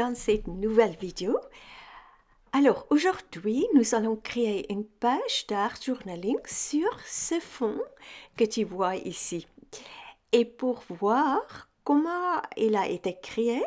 dans cette nouvelle vidéo. Alors aujourd'hui, nous allons créer une page d'art journaling sur ce fond que tu vois ici. Et pour voir comment il a été créé,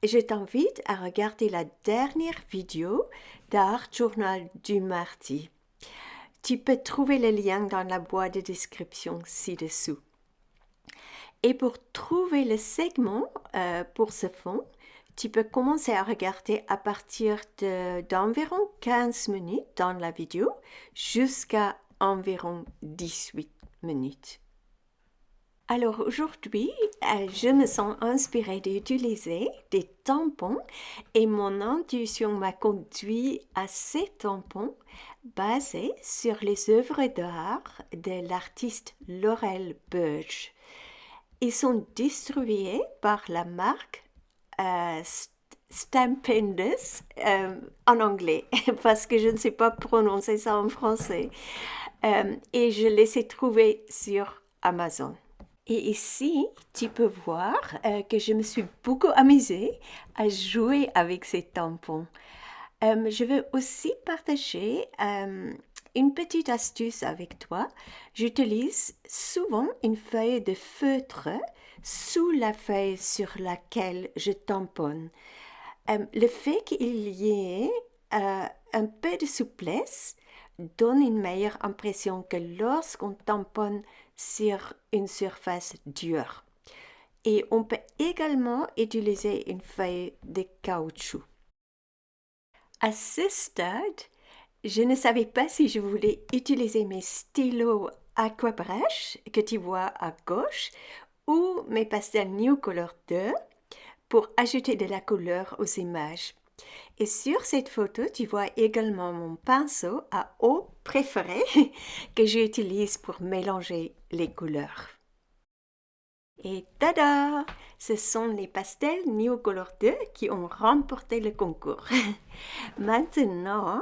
je t'invite à regarder la dernière vidéo d'Art Journal du mardi. Tu peux trouver le lien dans la boîte de description ci-dessous. Et pour trouver le segment pour ce fond, tu peux commencer à regarder à partir d'environ 15 minutes dans la vidéo jusqu'à environ 18 minutes. Alors aujourd'hui, je me sens inspirée d'utiliser des tampons et mon intuition m'a conduit à ces tampons basés sur les œuvres d'art de l'artiste Laurel Burge. Ils sont distribués par la marque Stampendous en anglais, parce que je ne sais pas prononcer ça en français. Et je les ai trouvés sur Amazon. Et ici, tu peux voir que je me suis beaucoup amusée à jouer avec ces tampons. Je veux aussi partager une petite astuce avec toi. J'utilise souvent une feuille de feutre sous la feuille sur laquelle je tamponne. Le fait qu'il y ait un peu de souplesse donne une meilleure impression que lorsqu'on tamponne sur une surface dure. Et on peut également utiliser une feuille de caoutchouc. À ce stade, je ne savais pas si je voulais utiliser mes stylos Aquabrush que tu vois à gauche ou mes pastels New Color 2 pour ajouter de la couleur aux images. Et sur cette photo, tu vois également mon pinceau à eau préféré que j'utilise pour mélanger les couleurs. Et tada! Ce sont les pastels New Color 2 qui ont remporté le concours. Maintenant,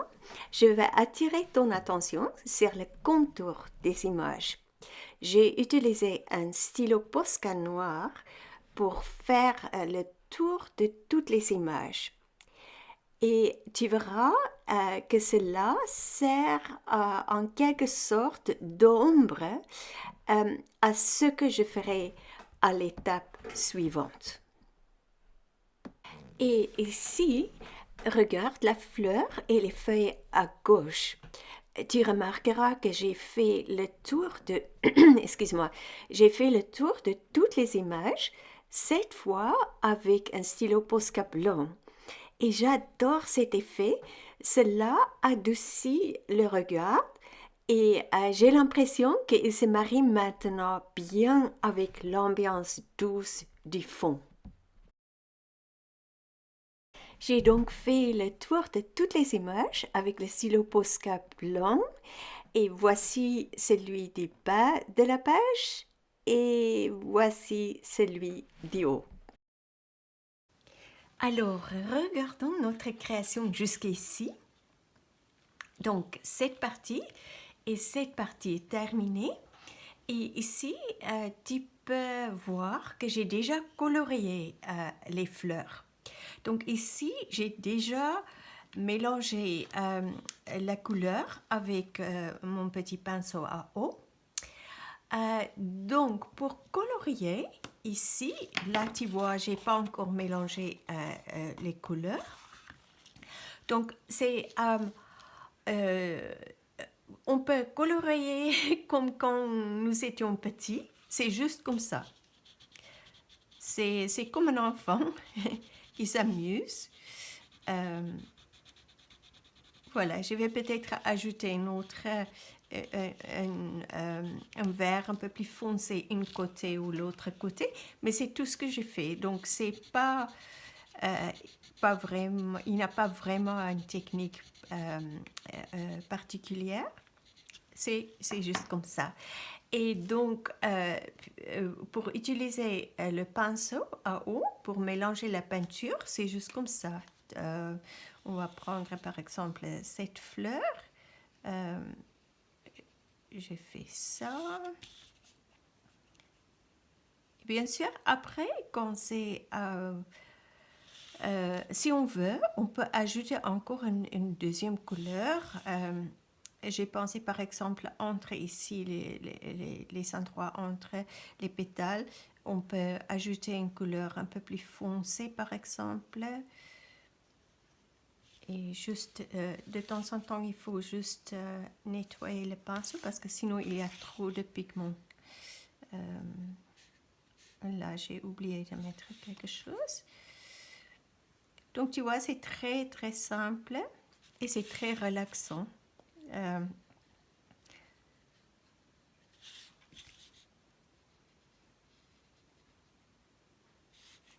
je vais attirer ton attention sur le contour des images. J'ai utilisé un stylo Posca noir pour faire le tour de toutes les images. Et tu verras que cela sert en quelque sorte d'ombre à ce que je ferai à l'étape suivante. Et ici, regarde la fleur et les feuilles à gauche. Tu remarqueras que j'ai fait le tour de excuse-moi, j'ai fait le tour de toutes les images, cette fois avec un stylo Posca blanc. Et j'adore cet effet. Cela adoucit le regard et j'ai l'impression qu'il se marie maintenant bien avec l'ambiance douce du fond. J'ai donc fait le tour de toutes les images avec le stylo Posca blanc et voici celui du bas de la page et voici celui du haut. Alors, regardons notre création jusqu'ici. Donc, cette partie est terminée. Et ici, tu peux voir que j'ai déjà colorié les fleurs. Donc ici, j'ai déjà mélangé la couleur avec mon petit pinceau à eau. Donc, pour colorier, ici, là, tu vois, j'ai pas encore mélangé les couleurs. Donc, on peut colorier comme quand nous étions petits. C'est juste comme ça. C'est comme un enfant qui s'amuse. Voilà, je vais peut-être ajouter un vert un peu plus foncé un côté ou l'autre côté, mais c'est tout ce que j'ai fait. Donc, c'est pas vraiment, il n'y a pas vraiment une technique particulière. C'est juste comme ça. Et donc, pour utiliser le pinceau à eau pour mélanger la peinture, c'est juste comme ça. On va prendre par exemple cette fleur. J'ai fait ça. Bien sûr, après, quand c'est Si on veut, on peut ajouter encore une deuxième couleur. J'ai pensé par exemple entre ici, les endroits entre les pétales, on peut ajouter une couleur un peu plus foncée par exemple. Et juste de temps en temps, il faut juste nettoyer le pinceau parce que sinon il y a trop de pigments. Là, j'ai oublié de mettre quelque chose. Donc tu vois, c'est très très simple et c'est très relaxant.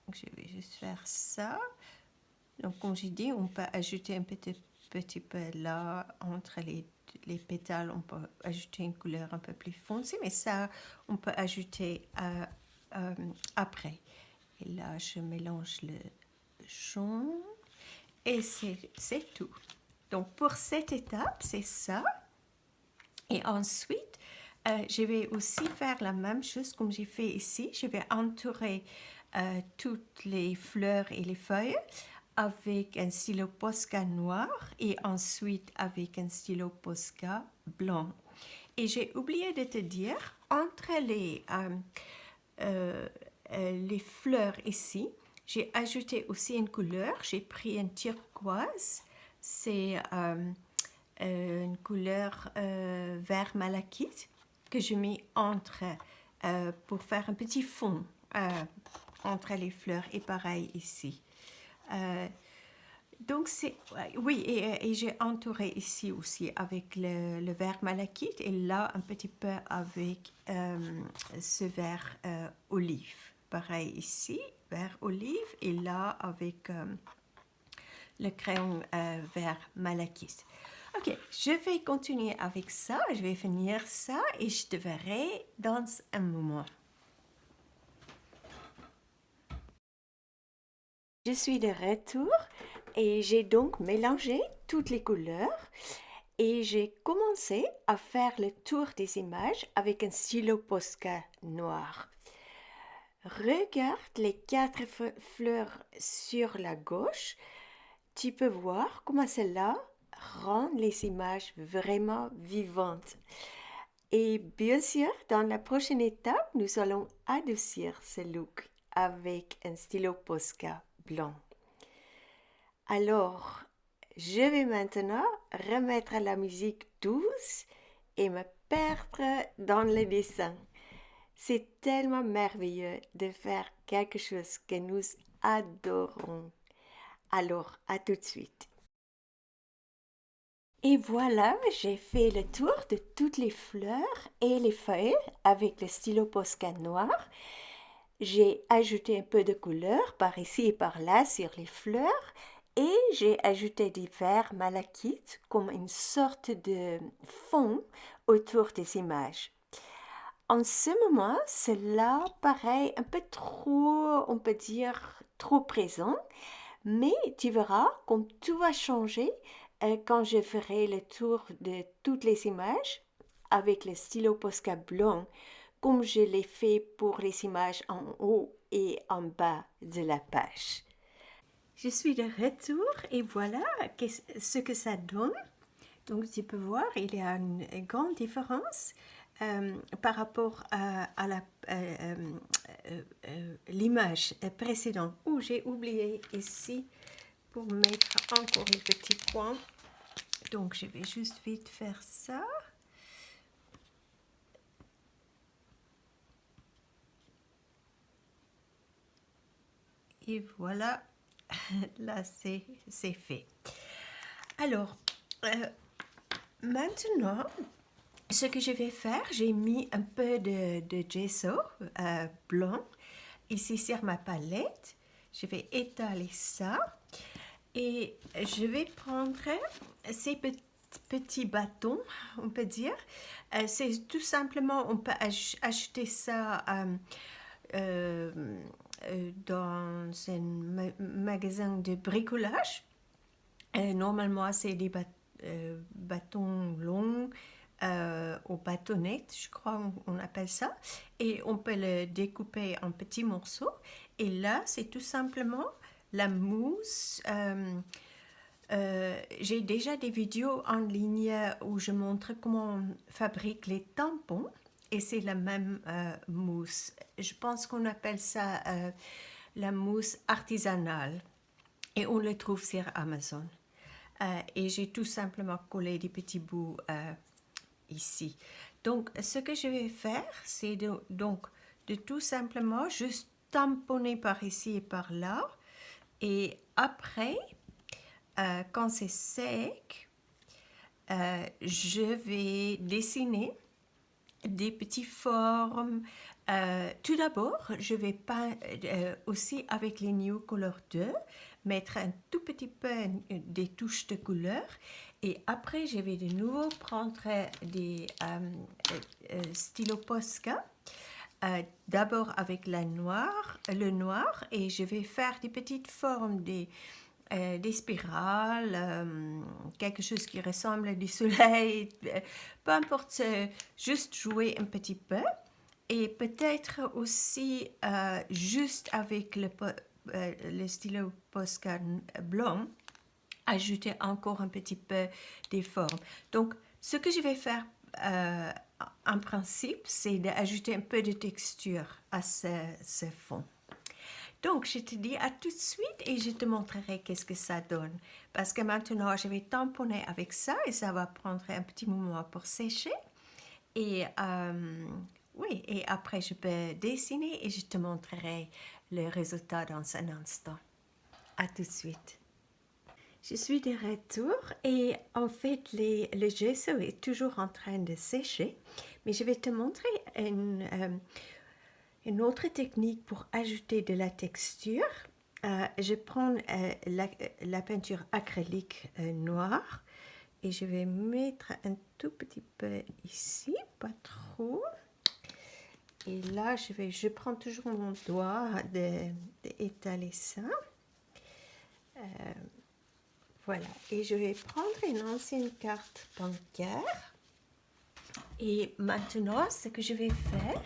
Donc je vais juste faire ça. Donc comme j'ai dit, on peut ajouter un petit peu là entre les pétales, on peut ajouter une couleur un peu plus foncée, mais ça, on peut ajouter après. Et là, je mélange le jaune et c'est tout. Donc pour cette étape, c'est ça. Et ensuite, je vais aussi faire la même chose comme j'ai fait ici. Je vais entourer toutes les fleurs et les feuilles avec un stylo Posca noir et ensuite avec un stylo Posca blanc. Et j'ai oublié de te dire, entre les fleurs ici, j'ai ajouté aussi une couleur. J'ai pris un turquoise. C'est une couleur vert malachite que je mets entre pour faire un petit fond entre les fleurs et pareil ici. Donc c'est oui et j'ai entouré ici aussi avec le vert malachite et là un petit peu avec ce vert olive. Pareil ici, vert olive et là avec le crayon vert malachite. Ok, je vais continuer avec ça, je vais finir ça et je te verrai dans un moment. Je suis de retour et j'ai donc mélangé toutes les couleurs et j'ai commencé à faire le tour des images avec un stylo Posca noir. Regarde les 4 fleurs sur la gauche. Tu peux voir comment cela rend les images vraiment vivantes. Et bien sûr, dans la prochaine étape, nous allons adoucir ce look avec un stylo Posca blanc. Alors, je vais maintenant remettre la musique douce et me perdre dans le dessin. C'est tellement merveilleux de faire quelque chose que nous adorons. Alors, à tout de suite. Et voilà, j'ai fait le tour de toutes les fleurs et les feuilles avec le stylo Posca noir. J'ai ajouté un peu de couleur par ici et par là sur les fleurs et j'ai ajouté des verts malachites comme une sorte de fond autour des images. En ce moment, cela paraît un peu trop, on peut dire, trop présent, mais tu verras comme tout va changer quand je ferai le tour de toutes les images avec le stylo Posca blanc, comme je l'ai fait pour les images en haut et en bas de la page. Je suis de retour et voilà ce que ça donne. Donc tu peux voir, il y a une grande différence par rapport à l'image précédente où j'ai oublié ici pour mettre encore les petits points. Donc je vais juste vite faire ça. Et voilà, là c'est fait. Alors, maintenant, ce que je vais faire, j'ai mis un peu de gesso blanc ici sur ma palette. Je vais étaler ça et je vais prendre ces petits bâtons, on peut dire. C'est tout simplement, on peut acheter ça dans un magasin de bricolage. Normalement, c'est des bâtons longs aux bâtonnettes, je crois on appelle ça. Et on peut le découper en petits morceaux. Et là, c'est tout simplement la mousse, j'ai déjà des vidéos en ligne où je montre comment on fabrique les tampons et c'est la même mousse. Je pense qu'on appelle ça la mousse artisanale et on le trouve sur Amazon. Et j'ai tout simplement collé des petits bouts ici. Donc, ce que je vais faire, c'est de tout simplement juste tamponner par ici et par là. Et après, quand c'est sec, je vais dessiner des petites formes. Tout d'abord, je vais pas aussi avec les New Color 2 mettre un tout petit peu des touches de couleur et après je vais de nouveau prendre des stylos Posca. D'abord avec le noir et je vais faire des petites formes, des spirales, quelque chose qui ressemble à du soleil, peu importe, juste jouer un petit peu. Et peut-être aussi, juste avec le stylo Posca blanc, ajouter encore un petit peu des formes. Donc, ce que je vais faire en principe, c'est d'ajouter un peu de texture à ce fond. Donc, je te dis à tout de suite et je te montrerai qu'est-ce que ça donne. Parce que maintenant, je vais tamponner avec ça et ça va prendre un petit moment pour sécher. Et oui, et après, je peux dessiner et je te montrerai le résultat dans un instant. À tout de suite. Je suis de retour et en fait, le gesso est toujours en train de sécher. Mais je vais te montrer une autre technique pour ajouter de la texture. Je prends la peinture acrylique noire et je vais mettre un tout petit peu ici, pas trop. Et là, je prends toujours mon doigt d'étaler ça. Voilà. Et je vais prendre une ancienne carte bancaire. Et maintenant, ce que je vais faire,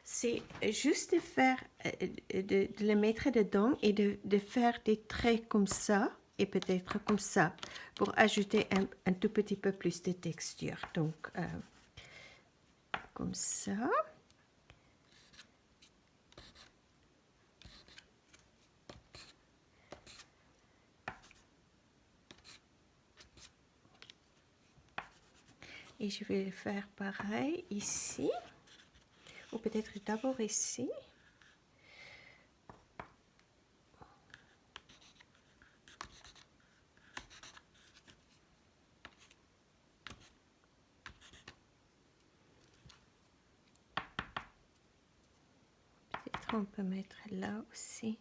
c'est juste de le mettre dedans et de faire des traits comme ça et peut-être comme ça pour ajouter un tout petit peu plus de texture. Donc, comme ça. Et je vais faire pareil ici, ou peut-être d'abord ici. Peut-être on peut mettre là aussi.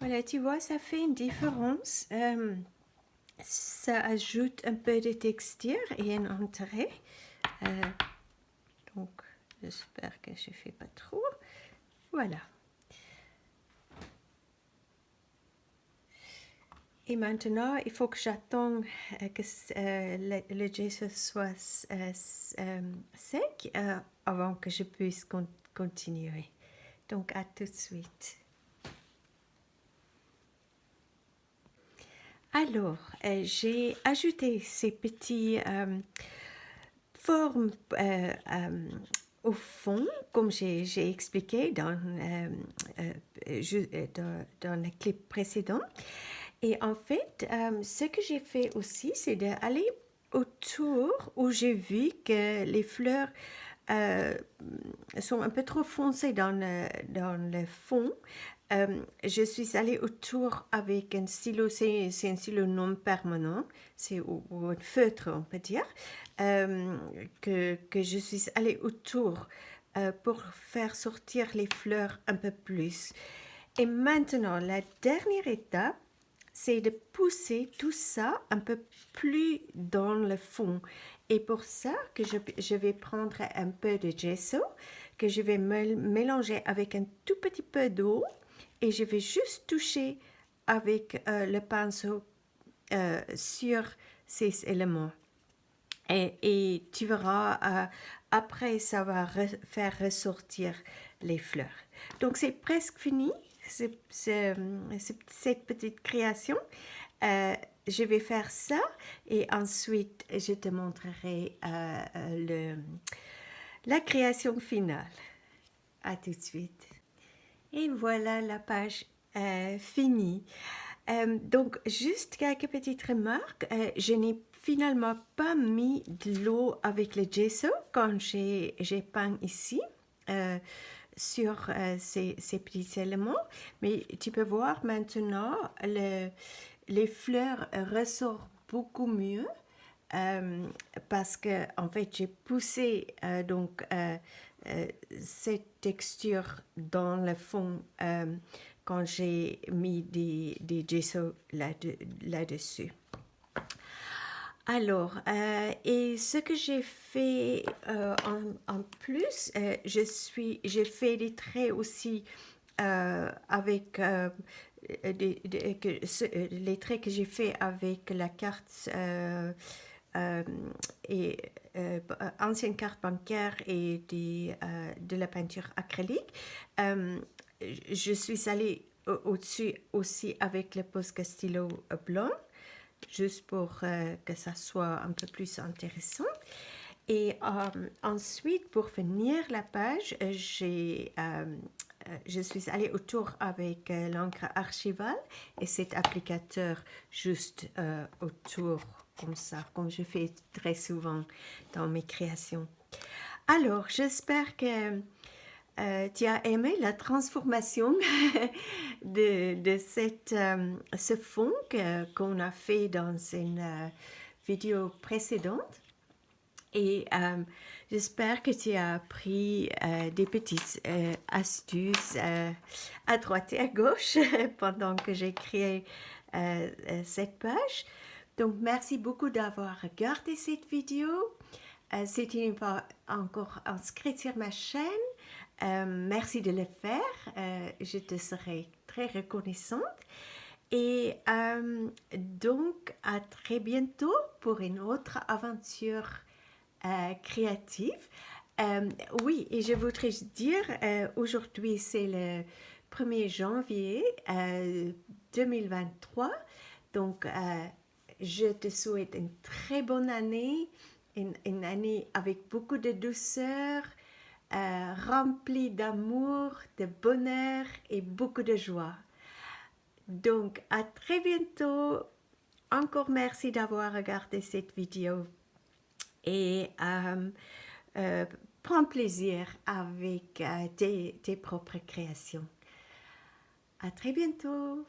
Voilà, tu vois, ça fait une différence. Ça ajoute un peu de texture et un intérêt. Donc, j'espère que je ne fais pas trop. Voilà. Et maintenant, il faut que j'attende que le gesso soit sec avant que je puisse continuer. Donc, à tout de suite. Alors, j'ai ajouté ces petites formes au fond, comme j'ai expliqué dans le clip précédent. Et en fait, ce que j'ai fait aussi, c'est d'aller autour où j'ai vu que les fleurs sont un peu trop foncées dans le fond. je suis allée autour avec un stylo, c'est un stylo non permanent, ou un feutre, on peut dire, que je suis allée autour pour faire sortir les fleurs un peu plus. Et maintenant, la dernière étape, c'est de pousser tout ça un peu plus dans le fond. Et pour ça, je vais prendre un peu de gesso, que je vais mélanger avec un tout petit peu d'eau, et je vais juste toucher avec le pinceau sur ces éléments. Et tu verras, après, ça va faire ressortir les fleurs. Donc, c'est presque fini, cette petite création. Je vais faire ça et ensuite, je te montrerai la création finale. À tout de suite. Et voilà la page finie. Donc, juste quelques petites remarques. Je n'ai finalement pas mis de l'eau avec le gesso quand j'ai peint ici sur ces petits éléments. Mais tu peux voir maintenant, les fleurs ressortent beaucoup mieux. Parce que en fait j'ai poussé cette texture dans le fond quand j'ai mis des gesso là-dessus. Alors, et ce que j'ai fait en plus, j'ai fait des traits aussi avec les traits que j'ai fait avec la carte et ancienne carte bancaire et de la peinture acrylique. Je suis allée au-dessus aussi avec le Posca stylo blanc, juste pour que ça soit un peu plus intéressant. Et ensuite, pour finir la page, je suis allée autour avec l'encre archivale et cet applicateur juste autour, comme ça, comme je fais très souvent dans mes créations. Alors, j'espère que tu as aimé la transformation de ce fond qu'on a fait dans une vidéo précédente. Et j'espère que tu as appris des petites astuces à droite et à gauche pendant que j'ai créé cette page. Donc, merci beaucoup d'avoir regardé cette vidéo. Si tu n'es pas encore inscrit sur ma chaîne, merci de le faire. Je te serai très reconnaissante. Et donc, à très bientôt pour une autre aventure créative. Oui, et je voudrais dire, aujourd'hui c'est le 1er janvier 2023. Donc, je te souhaite une très bonne année, une année avec beaucoup de douceur, remplie d'amour, de bonheur et beaucoup de joie. Donc, à très bientôt. Encore merci d'avoir regardé cette vidéo. Et prends plaisir avec tes propres créations. À très bientôt.